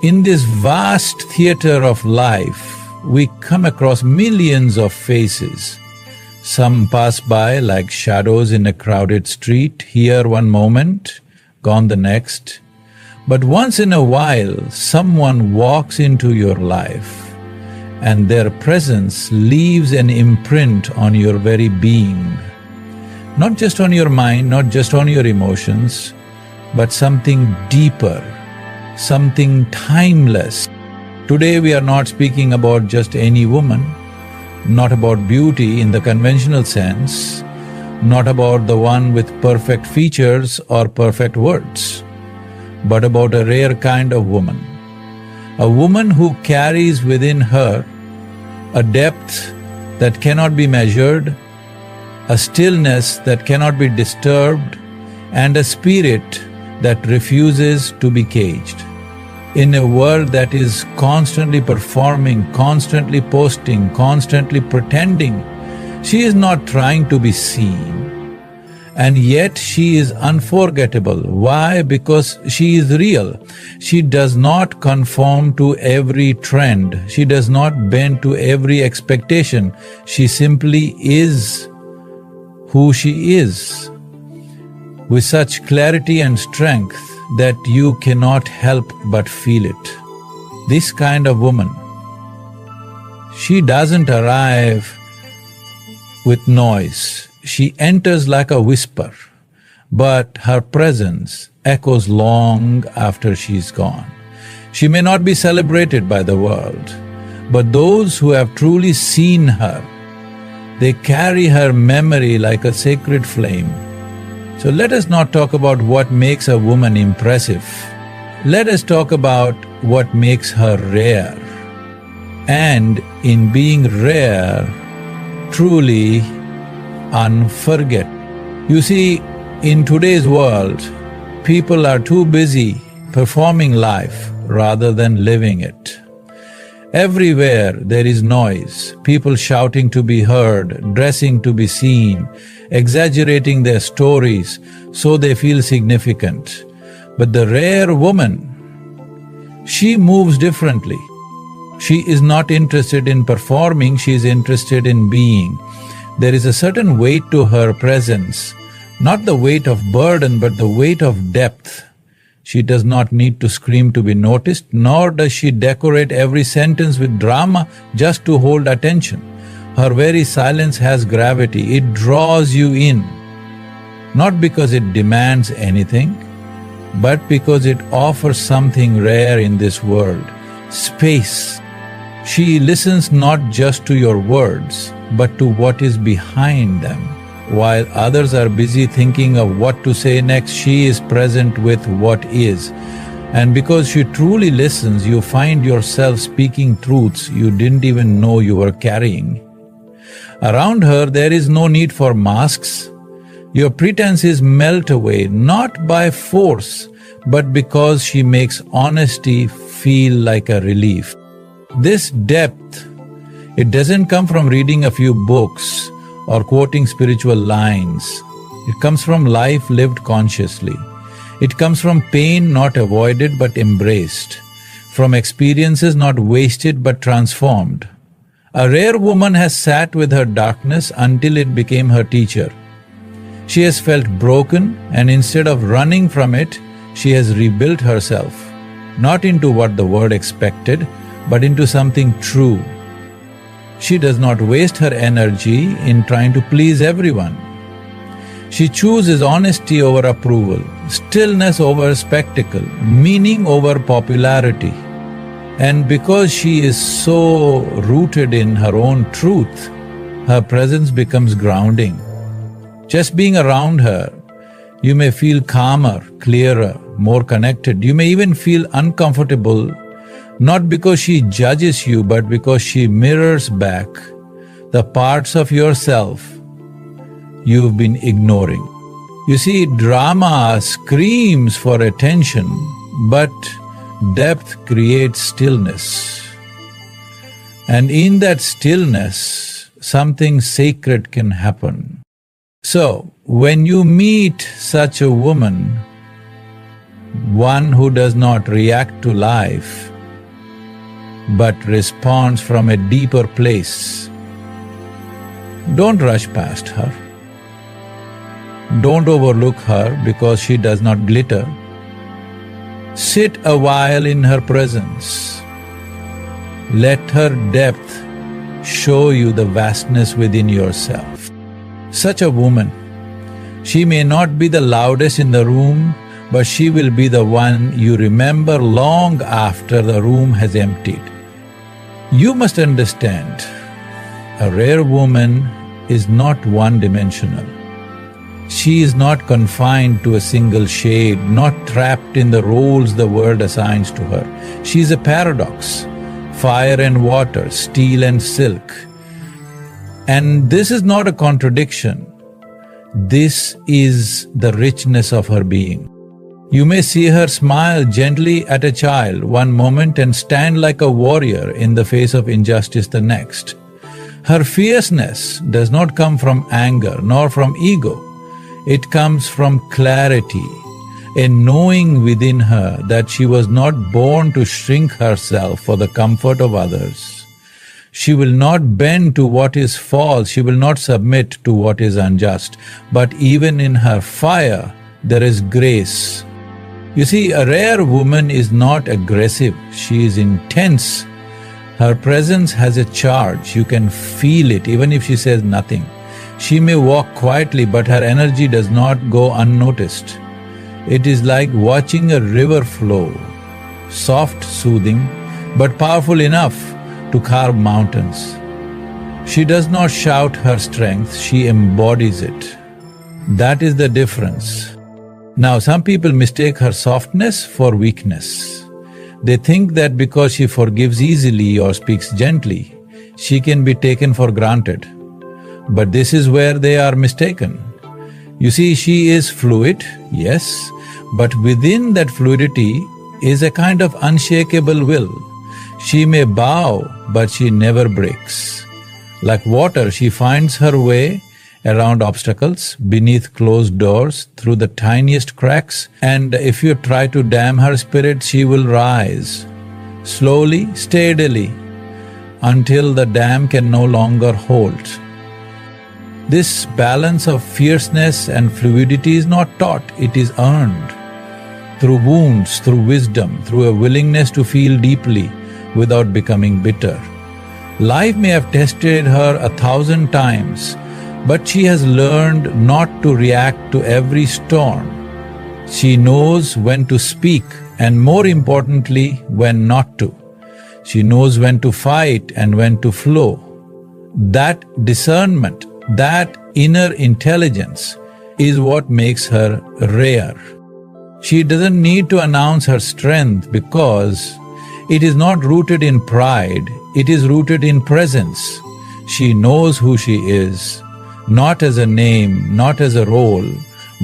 In this vast theater of life, we come across millions of faces. Some pass by like shadows in a crowded street, here one moment, gone the next. But once in a while, someone walks into your life, and their presence leaves an imprint on your very being. Not just on your mind, not just on your emotions, but something deeper, something timeless. Today we are not speaking about just any woman, not about beauty in the conventional sense, not about the one with perfect features or perfect words, but about a rare kind of woman. A woman who carries within her a depth that cannot be measured, a stillness that cannot be disturbed, and a spirit that refuses to be caged. In a world that is constantly performing, constantly posting, constantly pretending, she is not trying to be seen. And yet she is unforgettable. Why? Because she is real. She does not conform to every trend. She does not bend to every expectation. She simply is who she is, with such clarity and strength that you cannot help but feel it. This kind of woman, she doesn't arrive with noise. She enters like a whisper, but her presence echoes long after she's gone. She may not be celebrated by the world, but those who have truly seen her, they carry her memory like a sacred flame. So let us not talk about what makes a woman impressive. Let us talk about what makes her rare. And in being rare, truly unforgettable. You see, in today's world, people are too busy performing life rather than living it. Everywhere there is noise, people shouting to be heard, dressing to be seen, exaggerating their stories so they feel significant. But the rare woman, she moves differently. She is not interested in performing, she is interested in being. There is a certain weight to her presence, not the weight of burden, but the weight of depth. She does not need to scream to be noticed, nor does she decorate every sentence with drama just to hold attention. Her very silence has gravity, it draws you in, not because it demands anything, but because it offers something rare in this world, space. She listens not just to your words, but to what is behind them. While others are busy thinking of what to say next, she is present with what is. And because she truly listens, you find yourself speaking truths you didn't even know you were carrying. Around her, there is no need for masks. Your pretenses melt away, not by force, but because she makes honesty feel like a relief. This depth, it doesn't come from reading a few books or quoting spiritual lines. It comes from life lived consciously. It comes from pain not avoided but embraced, from experiences not wasted but transformed. A rare woman has sat with her darkness until it became her teacher. She has felt broken, and instead of running from it, she has rebuilt herself, not into what the world expected, but into something true. She does not waste her energy in trying to please everyone. She chooses honesty over approval, stillness over spectacle, meaning over popularity. And because she is so rooted in her own truth, her presence becomes grounding. Just being around her, you may feel calmer, clearer, more connected. You may even feel uncomfortable, not because she judges you, but because she mirrors back the parts of yourself you've been ignoring. You see, drama screams for attention, but depth creates stillness. And in that stillness, something sacred can happen. So, when you meet such a woman, one who does not react to life, but responds from a deeper place. Don't rush past her. Don't overlook her because she does not glitter. Sit a while in her presence. Let her depth show you the vastness within yourself. Such a woman, she may not be the loudest in the room, but she will be the one you remember long after the room has emptied. You must understand, a rare woman is not one-dimensional. She is not confined to a single shade, not trapped in the roles the world assigns to her. She is a paradox, fire and water, steel and silk. And this is not a contradiction. This is the richness of her being. You may see her smile gently at a child one moment and stand like a warrior in the face of injustice the next. Her fierceness does not come from anger nor from ego. It comes from clarity, a knowing within her that she was not born to shrink herself for the comfort of others. She will not bend to what is false, she will not submit to what is unjust, but even in her fire there is grace. You see, a rare woman is not aggressive, she is intense. Her presence has a charge, you can feel it even if she says nothing. She may walk quietly, but her energy does not go unnoticed. It is like watching a river flow, soft, soothing, but powerful enough to carve mountains. She does not shout her strength, she embodies it. That is the difference. Now, some people mistake her softness for weakness. They think that because she forgives easily or speaks gently, she can be taken for granted. But this is where they are mistaken. You see, she is fluid, yes, but within that fluidity is a kind of unshakable will. She may bow, but she never breaks. Like water, she finds her way around obstacles, beneath closed doors, through the tiniest cracks, and if you try to dam her spirit, she will rise, slowly, steadily, until the dam can no longer hold. This balance of fierceness and fluidity is not taught, it is earned. Through wounds, through wisdom, through a willingness to feel deeply without becoming bitter. Life may have tested her 1,000 times, but she has learned not to react to every storm. She knows when to speak and, more importantly, when not to. She knows when to fight and when to flow. That discernment, that inner intelligence is what makes her rare. She doesn't need to announce her strength because it is not rooted in pride, it is rooted in presence. She knows who she is, not as a name, not as a role,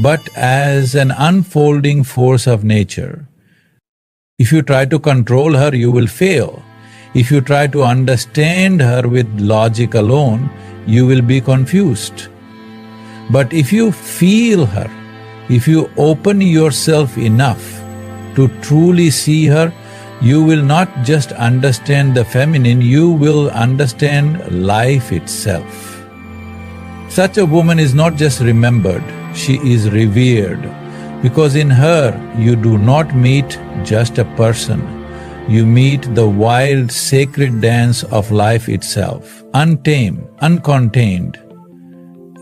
but as an unfolding force of nature. If you try to control her, you will fail. If you try to understand her with logic alone, you will be confused. But if you feel her, if you open yourself enough to truly see her, you will not just understand the feminine, you will understand life itself. Such a woman is not just remembered, she is revered, because in her you do not meet just a person, you meet the wild, sacred dance of life itself, untamed, uncontained,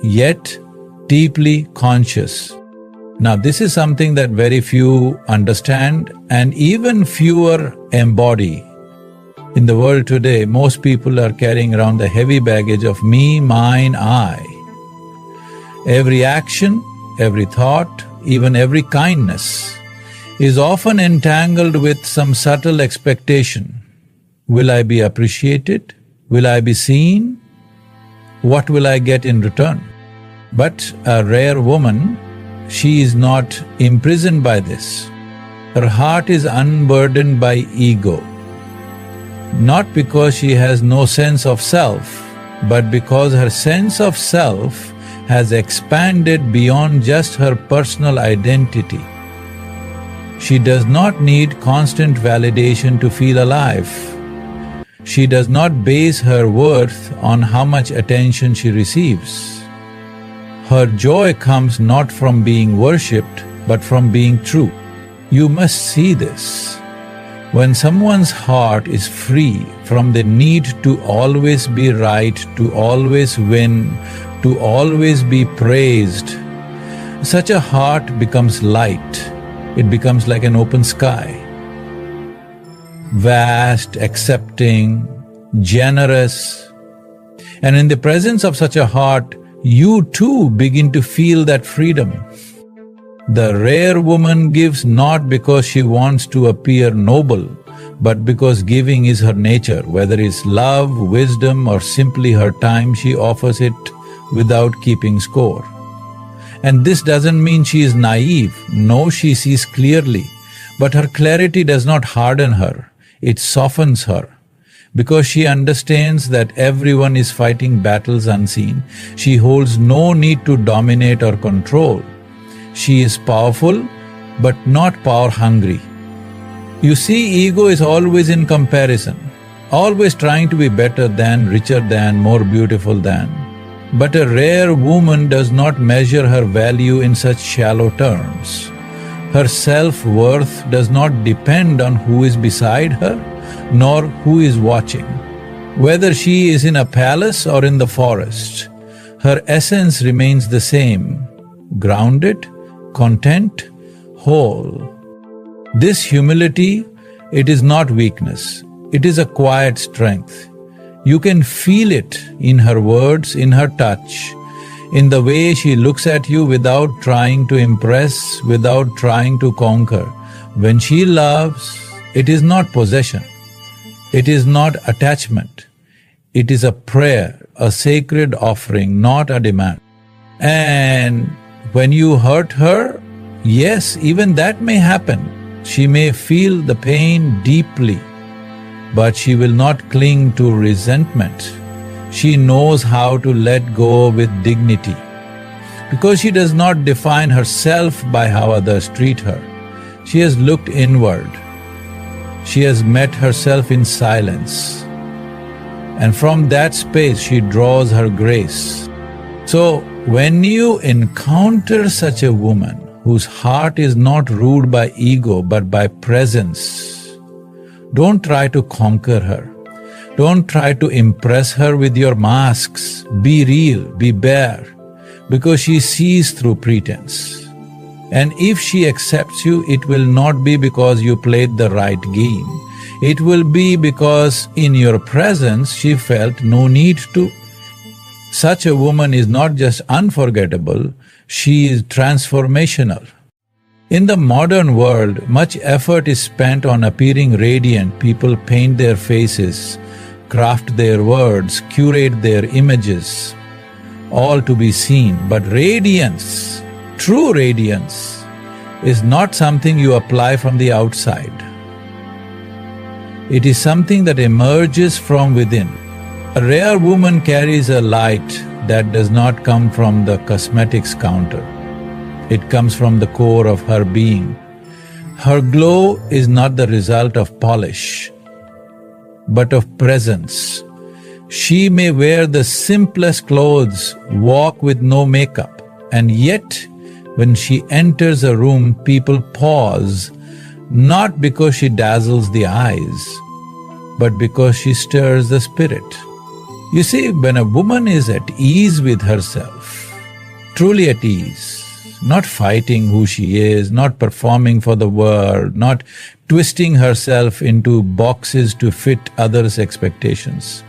yet deeply conscious. Now, this is something that very few understand and even fewer embody. In the world today, most people are carrying around the heavy baggage of me, mine, I. Every action, every thought, even every kindness is often entangled with some subtle expectation. Will I be appreciated? Will I be seen? What will I get in return? But a rare woman, she is not imprisoned by this. Her heart is unburdened by ego, not because she has no sense of self, but because her sense of self has expanded beyond just her personal identity. She does not need constant validation to feel alive. She does not base her worth on how much attention she receives. Her joy comes not from being worshipped, but from being true. You must see this. When someone's heart is free from the need to always be right, to always win, to always be praised, such a heart becomes light. It becomes like an open sky. Vast, accepting, generous. And in the presence of such a heart, you too begin to feel that freedom. The rare woman gives not because she wants to appear noble, but because giving is her nature. Whether it's love, wisdom, or simply her time, she offers it without keeping score. And this doesn't mean she is naive. No, she sees clearly. But her clarity does not harden her. It softens her. Because she understands that everyone is fighting battles unseen, she holds no need to dominate or control. She is powerful, but not power-hungry. You see, ego is always in comparison, always trying to be better than, richer than, more beautiful than. But a rare woman does not measure her value in such shallow terms. Her self-worth does not depend on who is beside her, nor who is watching. Whether she is in a palace or in the forest, her essence remains the same, grounded, content, whole. This humility, it is not weakness, it is a quiet strength. You can feel it in her words, in her touch, in the way she looks at you without trying to impress, without trying to conquer. When she loves, it is not possession, it is not attachment, it is a prayer, a sacred offering, not a demand. And when you hurt her, yes, even that may happen. She may feel the pain deeply, but she will not cling to resentment. She knows how to let go with dignity, because she does not define herself by how others treat her. She has looked inward. She has met herself in silence. And from that space she draws her grace. So, when you encounter such a woman whose heart is not ruled by ego but by presence, don't try to conquer her. Don't try to impress her with your masks. Be real, be bare, because she sees through pretense. And if she accepts you, it will not be because you played the right game. It will be because in your presence she felt no need to. Such a woman is not just unforgettable, she is transformational. In the modern world, much effort is spent on appearing radiant. People paint their faces, craft their words, curate their images, all to be seen. But radiance, true radiance, is not something you apply from the outside. It is something that emerges from within. A rare woman carries a light that does not come from the cosmetics counter. It comes from the core of her being. Her glow is not the result of polish, but of presence. She may wear the simplest clothes, walk with no makeup, and yet when she enters a room, people pause, not because she dazzles the eyes, but because she stirs the spirit. You see, when a woman is at ease with herself, truly at ease, not fighting who she is, not performing for the world, not twisting herself into boxes to fit others' expectations,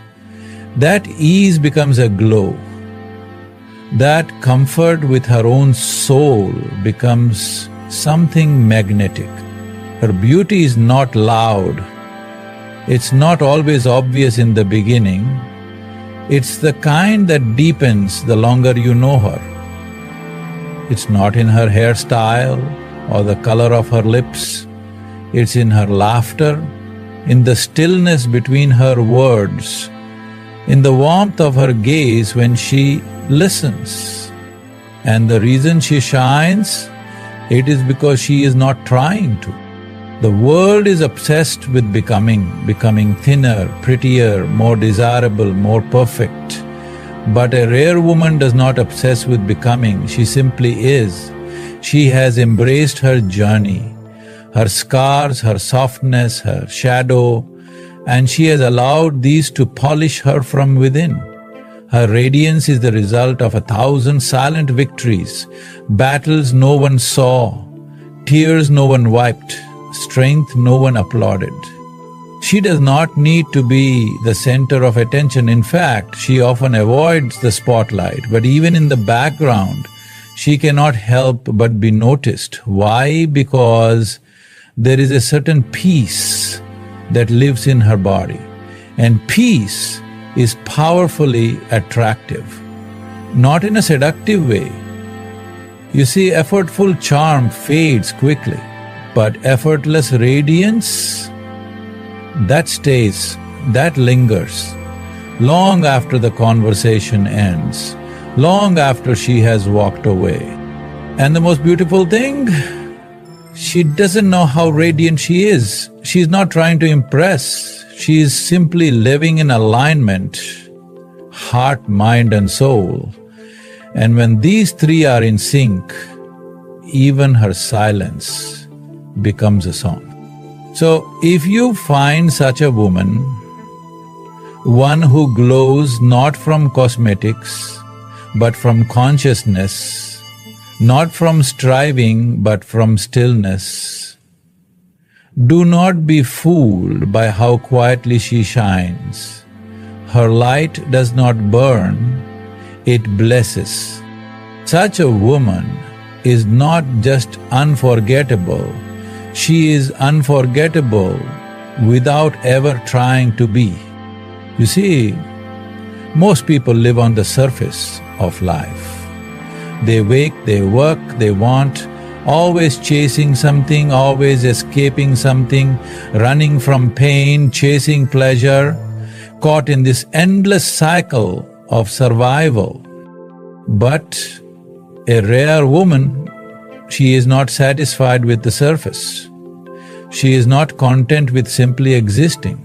that ease becomes a glow. That comfort with her own soul becomes something magnetic. Her beauty is not loud. It's not always obvious in the beginning. It's the kind that deepens the longer you know her. It's not in her hairstyle or the color of her lips. It's in her laughter, in the stillness between her words, in the warmth of her gaze when she listens. And the reason she shines, it is because she is not trying to. The world is obsessed with becoming thinner, prettier, more desirable, more perfect. But a rare woman does not obsess with becoming, she simply is. She has embraced her journey, her scars, her softness, her shadow, and she has allowed these to polish her from within. Her radiance is the result of 1,000 silent victories, battles no one saw, tears no one wiped, strength no one applauded. She does not need to be the center of attention. In fact, she often avoids the spotlight, but even in the background, she cannot help but be noticed. Why? Because there is a certain peace that lives in her body, and peace is powerfully attractive, not in a seductive way. You see, effortful charm fades quickly, but effortless radiance, that stays, that lingers, long after the conversation ends, long after she has walked away. And the most beautiful thing, she doesn't know how radiant she is. She's not trying to impress. She is simply living in alignment, heart, mind and soul. And when these three are in sync, even her silence becomes a song. So, if you find such a woman, one who glows not from cosmetics, but from consciousness, not from striving, but from stillness, do not be fooled by how quietly she shines. Her light does not burn, it blesses. Such a woman is not just unforgettable, she is unforgettable without ever trying to be. You see, most people live on the surface of life. They wake, they work, they want, always chasing something, always escaping something, running from pain, chasing pleasure, caught in this endless cycle of survival. But a rare woman, she is not satisfied with the surface. She is not content with simply existing.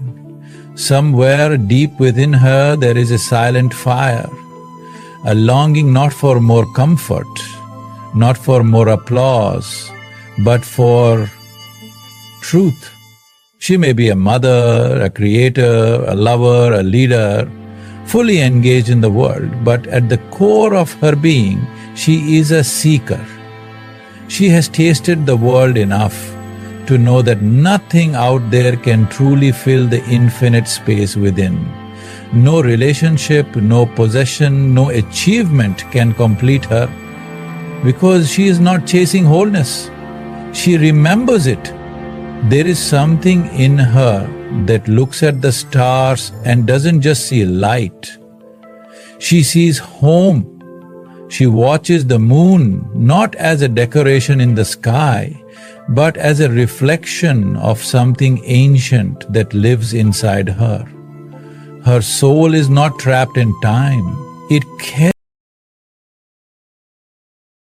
Somewhere deep within her there is a silent fire, a longing not for more comfort, not for more applause, but for truth. She may be a mother, a creator, a lover, a leader, fully engaged in the world, but at the core of her being, she is a seeker. She has tasted the world enough to know that nothing out there can truly fill the infinite space within. No relationship, no possession, no achievement can complete her, because she is not chasing wholeness. She remembers it. There is something in her that looks at the stars and doesn't just see light. She sees home. She watches the moon not as a decoration in the sky, but as a reflection of something ancient that lives inside her. Her soul is not trapped in time. It